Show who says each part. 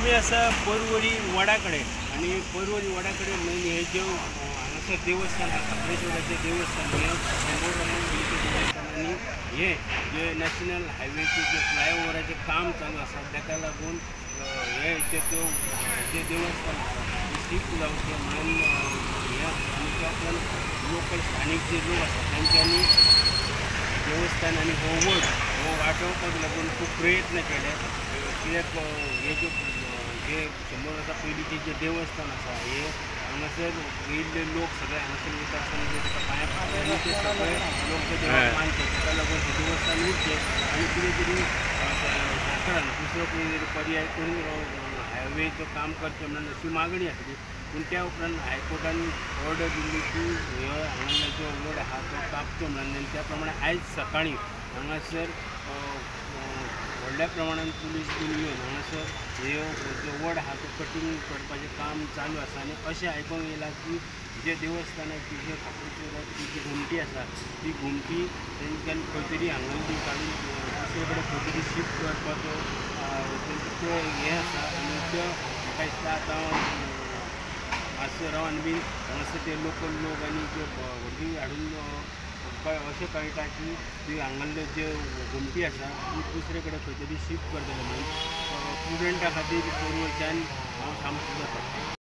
Speaker 1: आम्ही असं परवरी वडाकडे आणि परवरी वडाकडे म्हणजे हे जे हांगासर देवस्थान आसा कपेश्वराचें देवस्थान हे समोर देवस्थान आणि हे जे नॅशनल हायवेचे जे फ्लायओव्हराचें काम चालू आसा ताका लागून हे तो जे देवस्थान आसा ते शिफ्ट जावचें म्हणून हे आनी त्या उपरांत लोकल स्थानीक जे लोक आसा तांच्यांनी देवस्थान आणि हो वड हो वाटोवपाक लागून खूब प्रयत्न केले कित्याक हे जे 100 वर्सां पयलींचें जे देवस्थान आसा हे हांगासर येयल्ले लोक सगळे हांगासर येता आसतना जे ताका पांयां पडटा आनी ते सगळे लोक ते देवाक मानतात ताका लागून हे देवस्थान उरचें आनी कितें तरी सरकारान दुसरो कितें तरी पर्याय करून हायवेचो काम करचें म्हणून अशी मागणी आसली पूण त्या उपरांत हायकोर्टान ऑर्डर दिल्ली की ह्यो हांगासर जो वड आहा तो कापचो म्हणून आनी त्या प्रमाणे आयज सकाळीं हांगासर व्हडल्या प्रमाणान पुलीस बीन येवन हांगासर ह्यो जो वड आहा तो कटींग करपाचें काम चालू आसा आनी अशें आयकूंक येयलां की जे देवस्थानाची जे कपेश्वराची जी घुमटी आसा ती घुमटी तेंच्यान खंय तरी हांगासर काडून दुसरे कडेन खंय तरी शिफ्ट करपाचो तेंचो हें आसा आनी त्यो म्हाका दिसता आतां माशेरान बीन हांगासर ते लोकल लोक आनी जे व्हडली हाडून अशें कळटा की ती हांगासल्यो ज्यो घुमटी आसा ती दुसरे कडेन खंय तरी शिफ्ट करतले म्हणून स्टुडंटा खातीर चड वयच्यान हांव सांगूंक जाता.